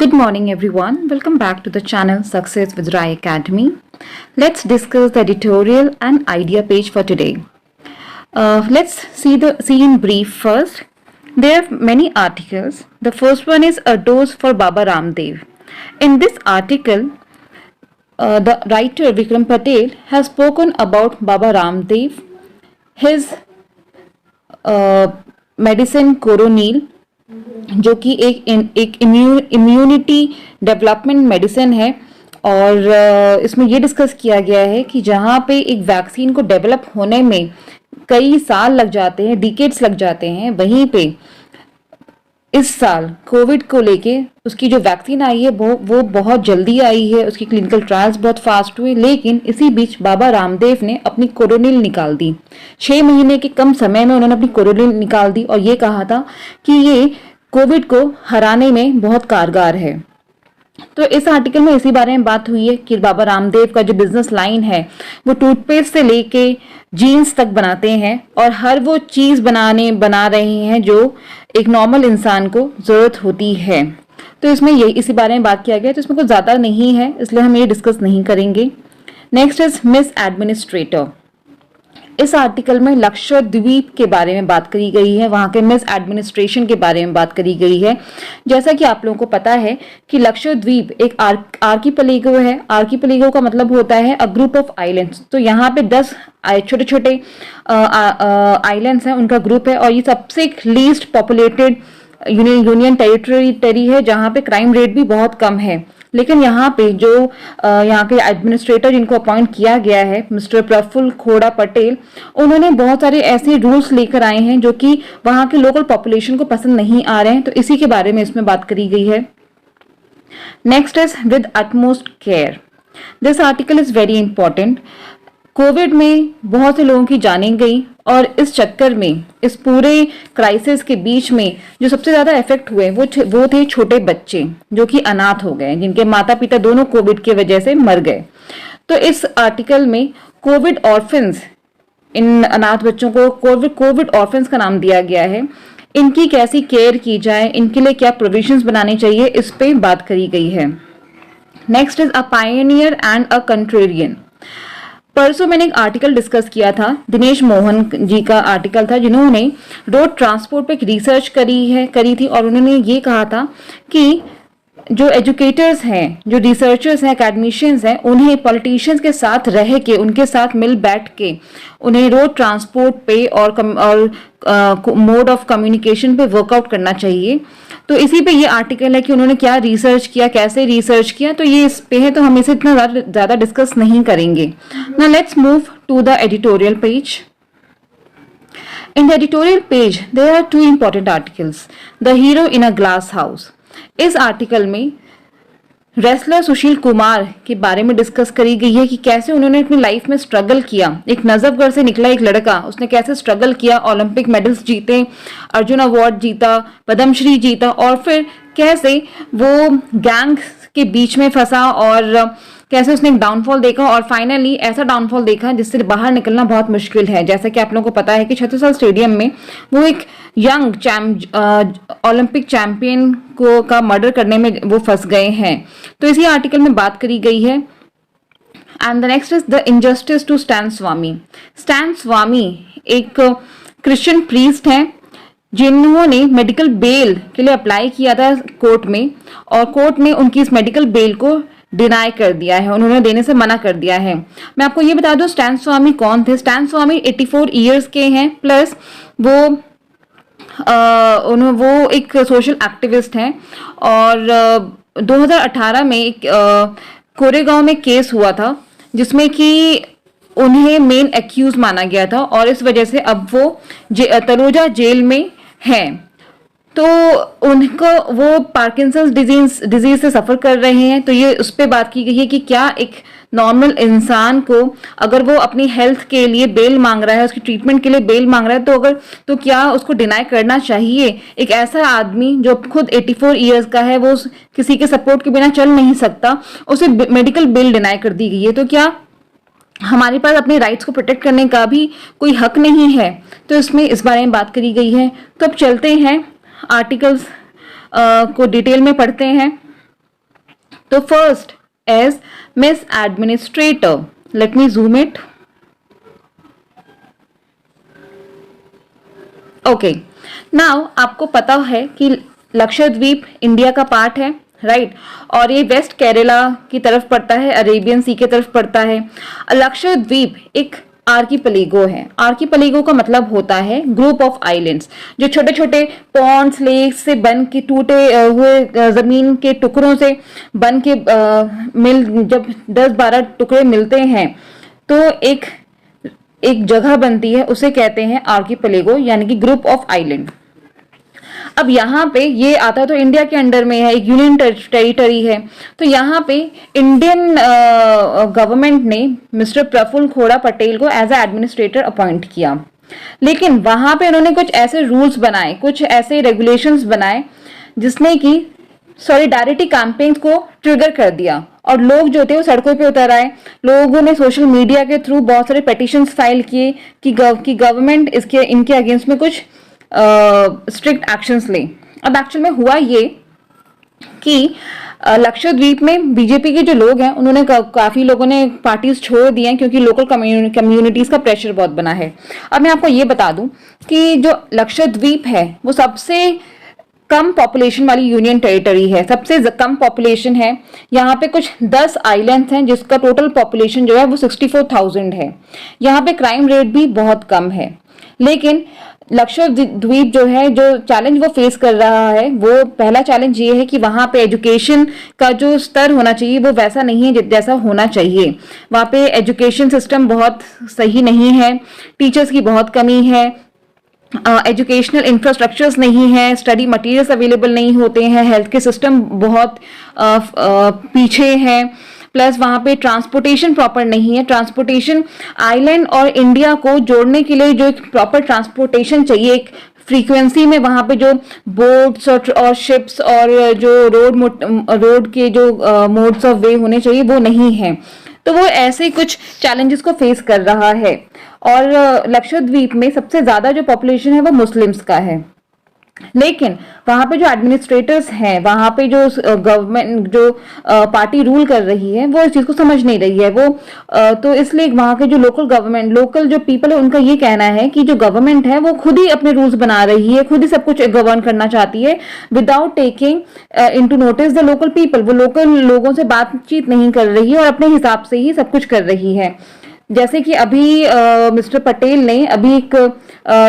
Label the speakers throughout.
Speaker 1: Good morning, everyone. Welcome back to the channel Success with Rai Academy. Let's discuss the editorial and idea page for today. Let's see in brief first. There are many articles. The first one is a dose for Baba Ramdev. In this article, the writer Vikram Patel has spoken about Baba Ramdev, his medicine Coronil, जो कि एक immunity development medicine है। और इसमें ये discuss किया गया है कि जहाँ पे एक वैक्सीन को डेवलप होने में कई साल लग जाते हैं, डिकेड्स लग जाते हैं, वहीं पे इस साल कोविड को लेके उसकी जो वैक्सीन आई है वो बहुत जल्दी आई है, उसकी क्लिनिकल ट्रायल्स बहुत फास्ट हुए। लेकिन इसी बीच बाबा रामदेव ने अपनी कोरोनिल निकाल दी। 6 महीने के कम समय में उन्होंने अपनी कोरोनिल निकाल दी और ये कहा था कि ये कोविड को हराने में बहुत कारगर है। तो इस आर्टिकल में इसी बारे में बात हुई है कि बाबा रामदेव का जो बिजनेस लाइन है वो टूथपेस्ट से लेके जीन्स तक बनाते हैं और हर वो चीज बना रहे हैं जो एक नॉर्मल इंसान को जरूरत होती है। तो इसमें ये इसी बारे में बात किया गया, तो इसमें कुछ ज्यादा नहीं है, इसलिए हम ये डिस्कस नहीं करेंगे। Next is miss administrator. इस आर्टिकल में लक्षद्वीप के बारे में बात करी गई है, वहां के मिस एडमिनिस्ट्रेशन के बारे में बात करी गई है। जैसा कि आप लोगों को पता है कि लक्षद्वीप एक आर्कीपेलागो है। आर्कीपेलागो का मतलब होता है अ ग्रुप ऑफ आइलैंड्स। तो यहाँ पे 10 छोटे छोटे आइलैंड्स हैं, उनका ग्रुप है और ये सबसे लीस्ट पॉपुलेटेड यूनियन टेरिटरी है जहाँ पे क्राइम रेट भी बहुत कम है। लेकिन यहाँ पे जो यहाँ के एडमिनिस्ट्रेटर जिनको अपॉइंट किया गया है, मिस्टर प्रफुल्ल खोड़ा पटेल, उन्होंने बहुत सारे ऐसे रूल्स लेकर आए हैं जो कि वहाँ के लोकल पॉपुलेशन को पसंद नहीं आ रहे हैं। तो इसी के बारे में इसमें बात करी गई है। Next is with utmost care. This article is very important. Covid में बहुत से लोगों की जानें गई और इस चक्कर में, इस पूरे क्राइसिस के बीच में जो सबसे ज्यादा इफेक्ट हुए वो थे छोटे बच्चे जो कि अनाथ हो गए, जिनके माता पिता दोनों कोविड की वजह से मर गए। तो इस आर्टिकल में कोविड ऑर्फन्स, इन अनाथ बच्चों को कोविड ऑर्फन्स का नाम दिया गया है। इनकी कैसी केयर की जाए, इनके लिए क्या प्रोविजंस बनाने चाहिए, इस पे बात करी गई है। Next is a pioneer and a contrarian. परसों मैंने एक आर्टिकल डिस्कस किया था, दिनेश मोहन जी का आर्टिकल था, जिन्होंने रोड ट्रांसपोर्ट पे रिसर्च करी थी और उन्होंने ये कहा था कि जो एजुकेटर्स हैं, जो रिसर्चर्स हैं, एकेडमिशियंस हैं, उन्हें पॉलिटिशियंस के साथ रह के, उनके साथ मिल बैठ के उन्हें रोड ट्रांसपोर्ट पे और मोड ऑफ कम्युनिकेशन पे वर्कआउट करना चाहिए। तो इसी पे ये आर्टिकल है कि उन्होंने क्या रिसर्च किया, कैसे रिसर्च किया, तो ये इस पे है, तो हम इसे इतना ज्यादा डिस्कस नहीं करेंगे। Now let's move to the editorial page. In the editorial page, there are 2 important articles. The hero in a glass house. इस आर्टिकल में रेसलर सुशील कुमार के बारे में डिस्कस करी गई है कि कैसे उन्होंने अपनी लाइफ में स्ट्रगल किया। एक नजफगढ़ से निकला एक लड़का, उसने कैसे स्ट्रगल किया, ओलंपिक मेडल्स जीते, अर्जुन अवार्ड जीता, पद्मश्री जीता और फिर कैसे वो गैंग के बीच में फंसा और कैसे उसने एक डाउनफॉल देखा और फाइनली ऐसा डाउनफॉल देखा जिससे बाहर निकलना बहुत मुश्किल है। जैसा कि आप लोगों को पता है कि छत्तीसगढ़ स्टेडियम में वो एक यंग ओलंपिक चैंपियन का मर्डर करने में वो फंस गए हैं। तो इसी आर्टिकल में बात करी गई है। And the next is the injustice to Stan Swamy. Stan Swamy एक क्रिश्चियन प्रीस्ट हैं जिन्होंने मेडिकल बेल के लिए अप्लाई किया था कोर्ट में और कोर्ट ने उनकी इस मेडिकल बेल को डिनाई कर दिया है, उन्होंने देने से मना कर दिया है। मैं आपको ये बता दूं स्टैन स्वामी कौन थे। स्टैन स्वामी 84 इयर्स के हैं, प्लस वो एक सोशल एक्टिविस्ट हैं और 2018 में एक कोरेगांव में केस हुआ था जिसमें कि उन्हें मेन एक्यूज माना गया था और इस वजह से अब वो तलोजा जेल में हैं। तो उनको वो पार्किंसंस डिजीज से सफर कर रहे हैं। तो ये उस पर बात की गई है कि क्या एक नॉर्मल इंसान को अगर वो अपनी हेल्थ के लिए बेल मांग रहा है, उसकी ट्रीटमेंट के लिए बेल मांग रहा है, तो क्या उसको डिनाई करना चाहिए। एक ऐसा आदमी जो खुद 84 इयर्स का है, वो किसी के सपोर्ट के बिना चल नहीं सकता, उसे मेडिकल बेल डिनाई कर दी गई है। तो क्या हमारे पास अपने राइट्स को प्रोटेक्ट करने का भी कोई हक नहीं है? तो इसमें इस बारे में बात करी गई है। तो अब चलते हैं आर्टिकल्स को डिटेल में पढ़ते हैं। तो first as miss administrator, let me zoom it. Okay, now आपको पता है कि लक्षद्वीप इंडिया का पार्ट है, राइट, और ये वेस्ट केरला की तरफ पड़ता है, अरेबियन सी की तरफ पड़ता है. लक्षद्वीप एक आर्कीपेलागो है. आर्कीपेलागो का मतलब होता है ग्रुप ऑफ आइलैंड्स, जो छोटे छोटे पॉन्ड्स, लेक्स से बन के, टूटे हुए जमीन के टुकड़ों से बन के मिल, जब 10-12 टुकड़े मिलते हैं तो एक जगह बनती है, उसे कहते हैं आर्कीपेलागो, यानी कि ग्रुप ऑफ आइलैंड. अब यहाँ पे ये आता तो इंडिया के अंडर में है, एक यूनियन टेरिटरी है. तो यहाँ पे इंडियन गवर्नमेंट ने मिस्टर प्रफुल्ल खोड़ा पटेल को एज ए एडमिनिस्ट्रेटर अपॉइंट किया, लेकिन वहां पे उन्होंने कुछ ऐसे रूल्स बनाए, कुछ ऐसे रेगुलेशंस बनाए जिसने कि सॉलिडारिटी कैंपेन्स को ट्रिगर कर दिया, और लोग जो थे वो सड़कों पे उतर आए. लोगों ने सोशल मीडिया के थ्रू बहुत सारे पेटिशंस फाइल किए कि गवर्नमेंट इनके अगेंस्ट में कुछ स्ट्रिक्ट एक्शंस ले. अब एक्चुअल में हुआ ये कि लक्षद्वीप में बीजेपी के जो लोग हैं उन्होंने काफी लोगों ने पार्टीज छोड़ दी हैं, क्योंकि लोकल कम्युनिटीज का प्रेशर बहुत बना है. अब मैं आपको ये बता दूं कि जो लक्षद्वीप है वो सबसे कम पॉपुलेशन वाली यूनियन टेरिटरी है, सबसे कम पॉपुलेशन है. यहाँ पे कुछ 10 आइलैंड्स हैं जिसका टोटल पॉपुलेशन जो है वो 64,000 है. यहाँ पे क्राइम रेट भी बहुत कम है. लेकिन लक्षद्वीप जो है, जो चैलेंज वो फेस कर रहा है, वो पहला चैलेंज ये है कि वहां पे एजुकेशन का जो स्तर होना चाहिए वो वैसा नहीं है जैसा होना चाहिए. वहां पे एजुकेशन सिस्टम बहुत सही नहीं है, टीचर्स की बहुत कमी है, एजुकेशनल इंफ्रास्ट्रक्चर्स नहीं है, स्टडी मटेरियल्स अवेलेबल नहीं होते हैं, हेल्थ के सिस्टम बहुत पीछे है, प्लस वहां पे ट्रांसपोर्टेशन प्रॉपर नहीं है. ट्रांसपोर्टेशन आइलैंड और इंडिया को जोड़ने के लिए जो एक प्रॉपर ट्रांसपोर्टेशन चाहिए, एक फ्रीक्वेंसी में वहां पे जो बोट्स और शिप्स और जो रोड के जो मोड्स ऑफ वे होने चाहिए वो नहीं है. तो वो ऐसे कुछ चैलेंजेस को फेस कर रहा है. और लक्षद्वीप में सबसे ज्यादा जो पॉपुलेशन है वो मुस्लिम्स का है. लेकिन वहां पे जो एडमिनिस्ट्रेटर्स हैं, वहां पे जो गवर्नमेंट, जो पार्टी रूल कर रही है, वो इस चीज को समझ नहीं रही है. वो तो इसलिए वहां के जो लोकल जो पीपल है, उनका ये कहना है कि जो गवर्नमेंट है वो खुद ही अपने रूल्स बना रही है, खुद ही सब कुछ गवर्न करना चाहती है, without taking into notice the local people. वो लोकल लोगों से बातचीत नहीं कर रही है और अपने हिसाब से ही सब कुछ कर रही है. जैसे कि अभी मिस्टर पटेल ने अभी एक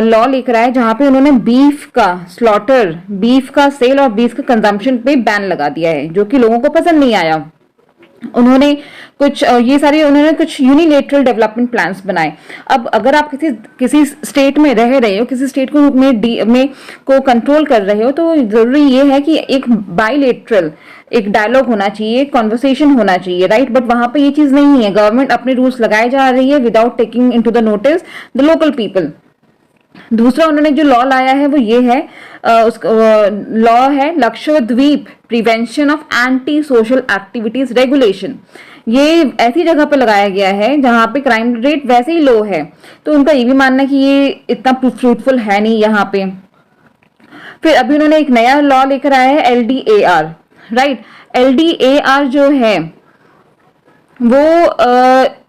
Speaker 1: लॉ लेकर आया जहां पे उन्होंने बीफ का स्लॉटर, बीफ का सेल और बीफ का कंजम्पशन पे बैन लगा दिया है, जो कि लोगों को पसंद नहीं आया. उन्होंने कुछ यूनिलेटरल डेवलपमेंट प्लान्स बनाए. अब अगर आप किसी स्टेट में रह रहे हो, किसी स्टेट को कंट्रोल कर रहे हो, तो जरूरी ये है कि एक बायलेटरल एक डायलॉग होना चाहिए, कॉन्वर्सेशन होना चाहिए, राइट. बट वहां पे ये चीज नहीं है. गवर्नमेंट अपने रूल्स लगाए जा रही है without taking into the notice the local people. दूसरा उन्होंने जो लॉ लाया है वो ये है, लॉ है Lakshadweep prevention of anti social activities regulation. ये ऐसी जगह पे लगाया गया है जहां पे क्राइम रेट वैसे ही लो है, तो उनका ये भी मानना है कि ये इतना फ्रूटफुल है नहीं यहाँ पे. फिर अभी उन्होंने एक नया लॉ लेकर आया है LDAR, राइट. LDAR जो है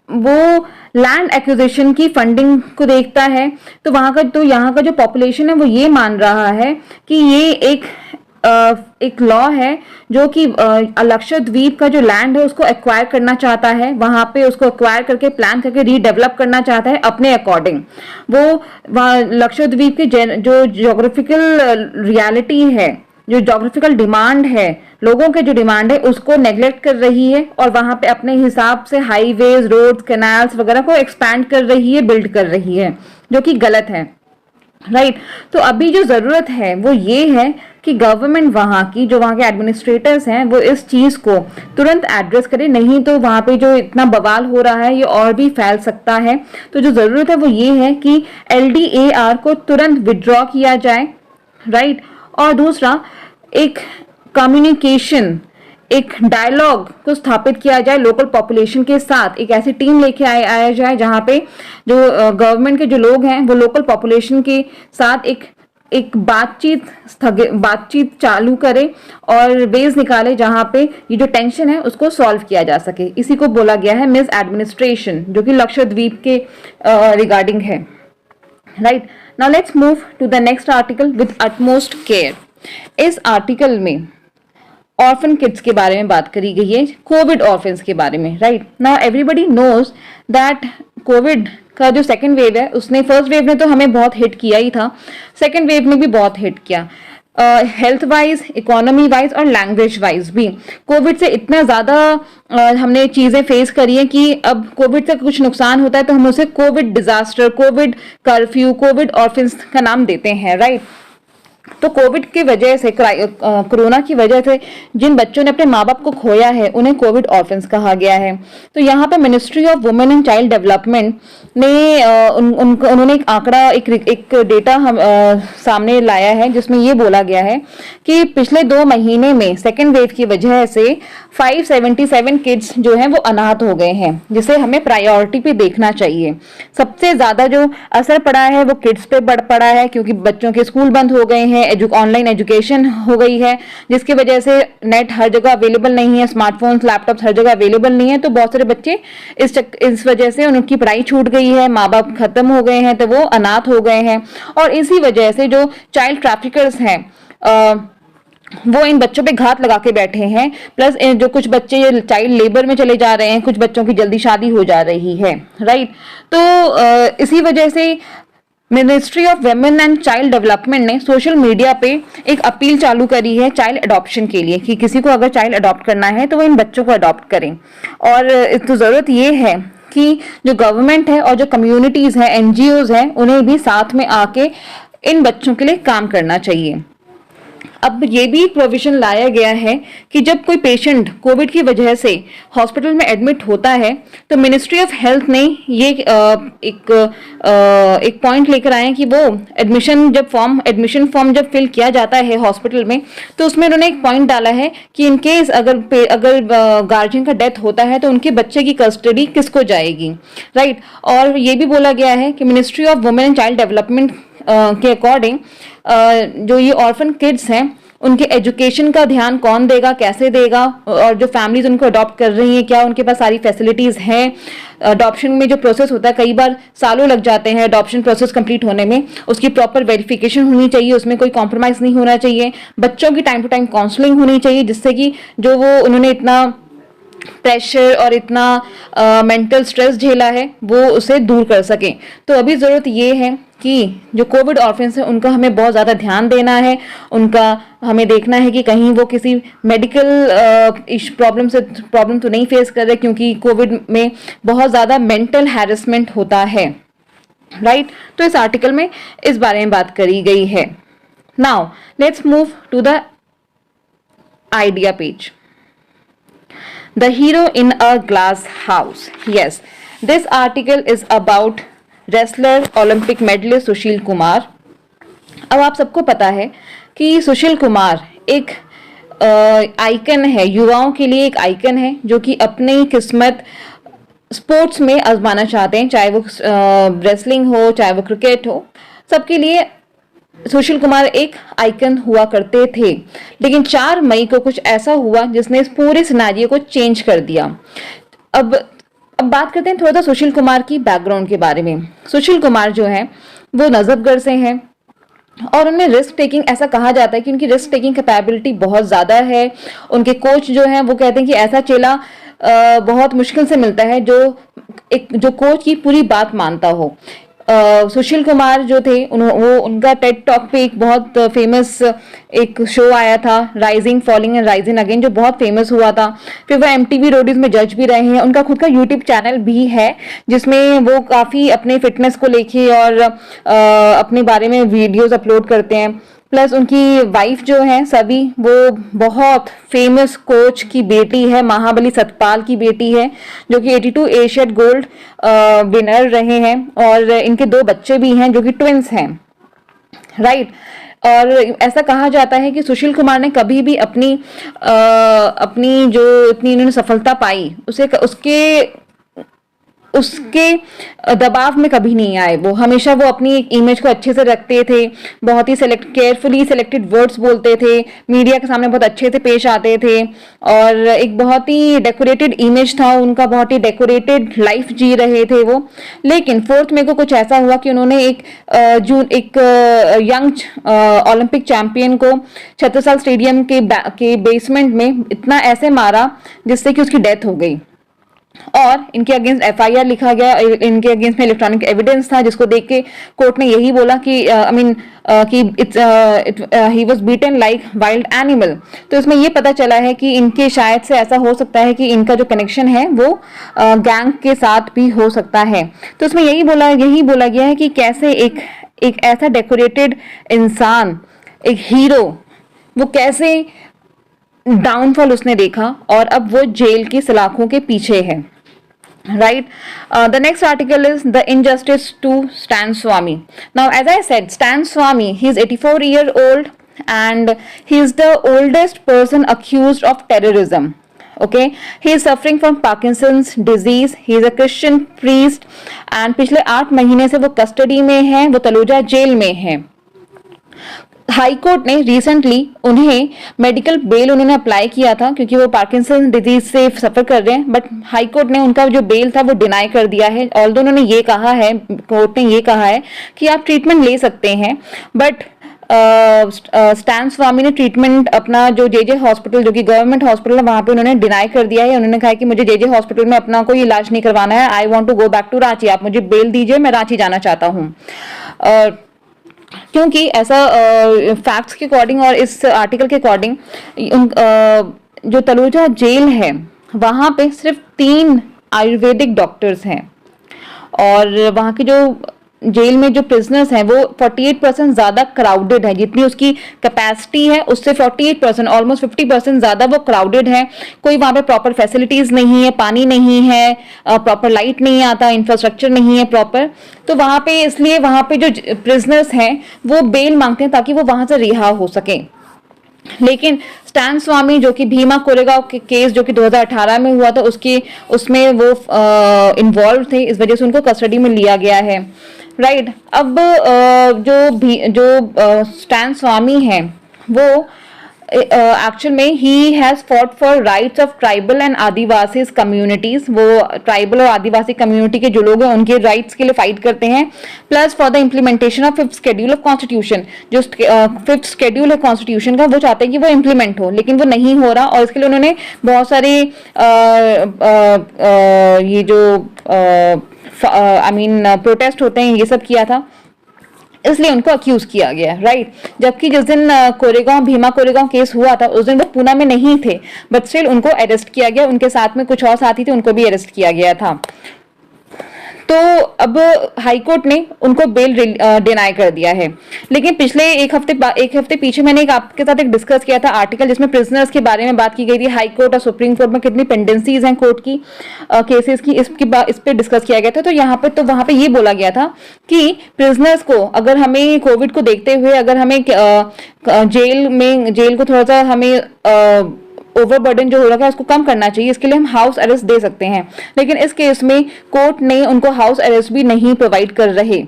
Speaker 1: वो लैंड एक्विजिशन की फंडिंग को देखता है. तो यहाँ का जो पॉपुलेशन है वो ये मान रहा है कि ये एक लॉ है जो कि लक्षद्वीप का जो लैंड है उसको एक्वायर करना चाहता है, वहां पे उसको एक्वायर करके प्लान करके रीडेवलप करना चाहता है अपने अकॉर्डिंग. वो लक्षद्वीप की जो ज्योग्राफिकल रियलिटी है, जो ज्योग्राफिकल डिमांड है, लोगों के जो डिमांड है उसको नेग्लेक्ट कर रही है और वहां पे अपने हिसाब से हाईवेज, रोड्स, कैनाल्स वगैरह को एक्सपैंड कर रही है, बिल्ड कर रही है, जो कि गलत है, राइट. तो अभी जो जरूरत है वो ये है कि गवर्नमेंट वहां के एडमिनिस्ट्रेटर्स हैं वो इस चीज को तुरंत एड्रेस करे, नहीं तो वहां पे जो इतना बवाल हो रहा है ये और भी फैल सकता है. तो जो जरूरत है वो ये है कि LDAR को तुरंत विड्रॉ किया जाए, राइट. और दूसरा एक कम्युनिकेशन, एक डायलॉग को स्थापित किया जाए लोकल पॉपुलेशन के साथ. एक ऐसी टीम लेके आया जाए जहां पे जो गवर्नमेंट के जो लोग हैं वो लोकल पॉपुलेशन के साथ एक एक बातचीत चालू करे और वेज निकाले जहां पे ये जो टेंशन है उसको सॉल्व किया जा सके। इसी को बोला गया है मिस एडमिनिस्ट्रेशन, जो कि लक्षद्वीप के रिगार्डिंग है। Right, now let's move to the next article with utmost care. इस आर्टिकल में ऑर्फन किड्स के बारे में बात करी गई है, कोविड ऑर्फन्स के बारे में। Right, now everybody knows that Covid का जो सेकेंड वेव है उसने, फर्स्ट वेव ने तो हमें बहुत हिट किया ही था, सेकेंड वेव ने भी बहुत हिट किया, हेल्थ वाइज, इकोनॉमी वाइज और लैंग्वेज वाइज भी। कोविड से इतना ज़्यादा हमने चीज़ें फेस करी हैं कि अब कोविड से कुछ नुकसान होता है तो हम उसे Covid disaster, Covid curfew, Covid orphans का नाम देते हैं। राइट, तो कोविड की वजह से, कोरोना की वजह से जिन बच्चों ने अपने माँ बाप को खोया है उन्हें कोविड ऑर्फन्स कहा गया है। तो यहाँ पे ministry of women and child development ने उन्होंने एक आंकड़ा, एक डेटा हम सामने लाया है जिसमें ये बोला गया है कि पिछले 2 महीने में सेकेंड वेव की वजह से 577 किड्स जो हैं वो अनाथ हो गए हैं, जिसे हमें प्रायोरिटी पे देखना चाहिए। सबसे ज्यादा जो असर पड़ा है वो किड्स पे पड़ा है, क्योंकि बच्चों के स्कूल बंद हो गए हैं, ऑनलाइन एजुकेशन हो गई है, जिसकी वजह से नेट हर जगह अवेलेबल नहीं है, स्मार्टफोन्स, लैपटॉप्स हर जगह अवेलेबल नहीं है, तो बहुत सारे बच्चे इस वजह से उनकी पढ़ाई छूट गई है, माँ बाप खत्म हो गए हैं, तो वो अनाथ हो गए हैं। और इसी वजह से जो चाइल्ड ट्रैफिकर्स हैं वो इन बच्चों पे घात लगा के बैठे हैं। प्लस जो कुछ बच्चे चाइल्ड लेबर में चले जा रहे हैं, कुछ बच्चों की जल्दी शादी हो जा रही है। राइट, तो इसी वजह से ministry of women and child development ने सोशल मीडिया पे एक अपील चालू करी है चाइल्ड अडॉप्शन के लिए, कि किसी को अगर चाइल्ड अडॉप्ट करना है तो वो इन बच्चों को अडॉप्ट करें। और तो जरूरत ये है कि जो गवर्नमेंट है और जो कम्युनिटीज है, एनजीओज हैं, उन्हें भी साथ में आके इन बच्चों के लिए काम करना चाहिए। अब ये भी प्रोविजन लाया गया है कि जब कोई पेशेंट कोविड की वजह से हॉस्पिटल में एडमिट होता है तो मिनिस्ट्री ऑफ हेल्थ ने ये एक पॉइंट लेकर आए कि वो एडमिशन फॉर्म जब फिल किया जाता है हॉस्पिटल में, तो उसमें उन्होंने एक पॉइंट डाला है कि इनकेस अगर गार्जियन का डेथ होता है तो उनके बच्चे की कस्टडी किसको जाएगी। राइट, और ये भी बोला गया है कि ministry of women and child development के अकॉर्डिंग जो ये ऑर्फन किड्स हैं उनके एजुकेशन का ध्यान कौन देगा, कैसे देगा, और जो फैमिलीज उनको अडॉप्ट कर रही हैं क्या उनके पास सारी फैसिलिटीज हैं। अडॉप्शन में जो प्रोसेस होता है कई बार सालों लग जाते हैं अडॉप्शन प्रोसेस कंप्लीट होने में, उसकी प्रॉपर वेरिफिकेशन होनी चाहिए, उसमें कोई कॉम्प्रोमाइज नहीं होना चाहिए। बच्चों की टाइम टू टाइम काउंसलिंग होनी चाहिए, जिससे कि जो वो उन्होंने इतना प्रेशर और इतना मेंटल स्ट्रेस झेला है वो उसे दूर कर सके। तो अभी ज़रूरत ये है कि जो कोविड ऑर्फन्स है उनका हमें बहुत ज़्यादा ध्यान देना है, उनका हमें देखना है कि कहीं वो किसी मेडिकल प्रॉब्लम तो नहीं फेस कर रहे, क्योंकि कोविड में बहुत ज़्यादा मेंटल हैरेसमेंट होता है। राइट, तो इस आर्टिकल में इस बारे में बात करी गई है। Now let's move to the idea page. The hero in a glass house. Yes, this article is about wrestler Olympic medalist Sushil Kumar. अब आप सबको पता है कि सुशील कुमार एक आइकन है, युवाओं के लिए एक आइकन है, जो कि अपनी किस्मत स्पोर्ट्स में आजमाना चाहते हैं, चाहे वो रेसलिंग हो, चाहे वो क्रिकेट हो, सबके लिए सुशील कुमार एक आइकन हुआ करते थे। लेकिन 4 मई को कुछ ऐसा हुआ जिसने इस पूरे सिनेरियो को चेंज कर दिया। अब बात करते हैं थोड़ा सा सुशील कुमार की बैकग्राउंड के बारे में। सुशील कुमार जो है वो नजफगढ़ से हैं और उनमें रिस्क टेकिंग, ऐसा कहा जाता है कि उनकी रिस्क टेकिंग कैपेबिलिटी बहुत ज़्यादा है। उनके कोच जो हैं वो कहते हैं कि ऐसा चेला बहुत मुश्किल से मिलता है जो कोच की पूरी बात मानता हो। सुशील कुमार जो थे उनका टेड टॉक पे एक बहुत फेमस एक शो आया था, rising, falling and rising again, जो बहुत फेमस हुआ था। फिर वो MTV रोडीज में जज भी रहे हैं। उनका खुद का यूट्यूब चैनल भी है जिसमें वो काफ़ी अपने फिटनेस को लेके और अपने बारे में वीडियोस अपलोड करते हैं। प्लस उनकी वाइफ जो है सभी, वो बहुत फेमस कोच की बेटी है, महाबली सतपाल की बेटी है, जो कि 82 एशियन गोल्ड विनर रहे हैं। और इनके 2 बच्चे भी हैं जो कि ट्विंस हैं। राइट, और ऐसा कहा जाता है कि सुशील कुमार ने कभी भी अपनी अपनी जो इतनी इन्होंने सफलता पाई उसके दबाव में कभी नहीं आए। वो हमेशा वो अपनी एक इमेज को अच्छे से रखते थे, बहुत ही केयरफुली सिलेक्टेड वर्ड्स बोलते थे, मीडिया के सामने बहुत अच्छे से पेश आते थे और एक बहुत ही डेकोरेटेड इमेज था उनका, बहुत ही डेकोरेटेड लाइफ जी रहे थे वो। लेकिन 4 मई को कुछ ऐसा हुआ कि उन्होंने एक यंग ओलंपिक चैंपियन को छत्रसाल स्टेडियम के बेसमेंट में इतना ऐसे मारा जिससे कि उसकी डेथ हो गई और इनके अगेंस्ट एफआईआर लिखा गया। इनके अगेंस्ट में इलेक्ट्रॉनिक एविडेंस था जिसको देख के कोर्ट ने यही बोला कि he was beaten like wild animal. तो इसमें ये पता चला है कि इनके शायद से ऐसा हो सकता है कि इनका जो कनेक्शन है वो गैंग के साथ भी हो सकता है। तो इसमें यही बोला गया है कि कैसे एक ऐसा डेकोरेटेड इंसान, एक हीरो, वो कैसे डाउनफॉल उसने देखा और अब वो जेल की सलाखों के पीछे है। Right. The next article is the injustice to Stan Swamy. Now, as I said, Stan Swamy, he is 84-year-old and he is the oldest person accused of terrorism. Okay, he is suffering from Parkinson's disease. He is a Christian priest and पिछले 8 महीने से वो custody में है, वो Taloja jail में है। High court ने रिसेंटली उन्हें मेडिकल बेल उन्होंने अप्लाई किया था क्योंकि वो पार्किंसन डिजीज से सफर कर रहे हैं, बट हाई कोर्ट ने उनका जो बेल था वो डिनाई कर दिया है। ऑल्दो उन्होंने ये कहा है, कोर्ट ने ये कहा है कि आप ट्रीटमेंट ले सकते हैं, बट स्टैन स्वामी ने ट्रीटमेंट अपना जो जे हॉस्पिटल जो कि गवर्नमेंट हॉस्पिटल है वहां पे उन्होंने डिनाई कर दिया है। उन्होंने कहा कि मुझे जे हॉस्पिटल में अपना कोई इलाज नहीं करवाना है, I want to go back to Ranchi, आप मुझे बेल दीजिए, मैं रांची जाना चाहता हूँ। क्योंकि ऐसा फैक्ट्स के अकॉर्डिंग और इस आर्टिकल के अकॉर्डिंग जो तलोजा जेल है वहाँ पे सिर्फ 3 आयुर्वेदिक डॉक्टर्स हैं और वहाँ की जो जेल में जो प्रिजनर्स हैं वो 48% ज़्यादा क्राउडेड है, जितनी उसकी कैपेसिटी है उससे 48% ऑलमोस्ट 50% ज़्यादा वो क्राउडेड है। कोई वहाँ पे प्रॉपर फैसिलिटीज़ नहीं है, पानी नहीं है, प्रॉपर लाइट नहीं आता, इंफ्रास्ट्रक्चर नहीं है प्रॉपर। तो वहाँ पे इसलिए वहाँ पे जो प्रिजनर्स हैं वो बेल मांगते हैं ताकि वो वहाँ से रिहा हो सके। लेकिन स्टैन स्वामी जो कि भीमा कोरेगांव के केस जो कि 2018 में हुआ था उसमें वो इन्वॉल्व थे, इस वजह से उनको कस्टडी में लिया गया है। राइट। अब जो स्टैन स्वामी है वो एक्चुअल में he has fought for rights of tribal and Adivasi communities. वो ट्राइबल और आदिवासी कम्युनिटी के जो लोग हैं उनके राइट्स के लिए फाइट करते हैं, plus for the implementation of 5th schedule of constitution. जो 5th शेड्यूल है कॉन्स्टिट्यूशन का वो चाहते हैं कि वो इम्प्लीमेंट हो, लेकिन वो नहीं हो रहा और इसके लिए उन्होंने बहुत सारे ये जो प्रोटेस्ट होते हैं ये सब किया था, इसलिए उनको अक्यूज किया गया। राइट। जबकि जिस दिन भीमा कोरेगांव केस हुआ था उस दिन वो पुणे में नहीं थे, बट स्टिल उनको अरेस्ट किया गया, उनके साथ में कुछ और साथी थे उनको भी अरेस्ट किया गया था। तो अब हाई कोर्ट ने उनको बेल डिनाई कर दिया है। लेकिन पिछले एक हफ्ते पीछे मैंने आपके साथ एक डिस्कस किया था आर्टिकल जिसमें प्रिजनर्स के बारे में बात की गई थी। हाई कोर्ट और सुप्रीम कोर्ट में कितनी पेंडेंसीज हैं कोर्ट की केसेस की, इस पे डिस्कस किया गया था। तो यहाँ पे वहां पे ये बोला गया था कि प्रिजनर्स को अगर हमें कोविड को देखते हुए अगर हमें जेल को थोड़ा सा हमें ओवरबर्डन जो हो रहा है उसको कम करना चाहिए, इसके लिए हम हाउस अरेस्ट दे सकते हैं। लेकिन इस केस में कोर्ट ने उनको हाउस अरेस्ट भी नहीं प्रोवाइड कर रहे।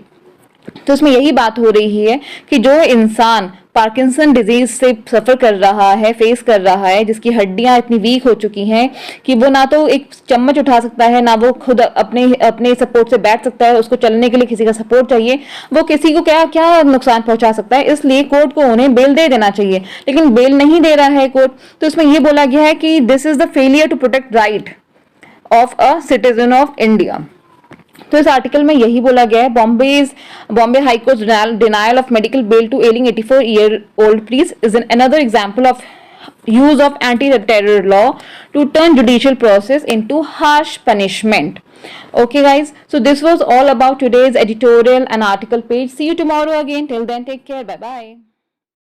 Speaker 1: तो इसमें यही बात हो रही है कि जो इंसान पार्किंसन डिजीज से सफर कर रहा है, फेस कर रहा है, जिसकी हड्डियां इतनी वीक हो चुकी हैं कि वो ना तो एक चम्मच उठा सकता है, ना वो खुद अपने सपोर्ट से बैठ सकता है, उसको चलने के लिए किसी का सपोर्ट चाहिए, वो किसी को क्या क्या नुकसान पहुंचा सकता है। इसलिए कोर्ट को उन्हें बेल दे देना चाहिए, लेकिन बेल नहीं दे रहा है कोर्ट। तो इसमें यह बोला गया है कि this is the failure to protect right of a citizen of India. तो इस आर्टिकल में यही बोला गया है, Bombay high court denial of medical bail to ailing 84-year-old priest is another example of use of anti-terror law to turn judicial process into harsh punishment. Okay guys, so this was all about today's editorial and article page. See you tomorrow again. Till then, take care. Bye bye.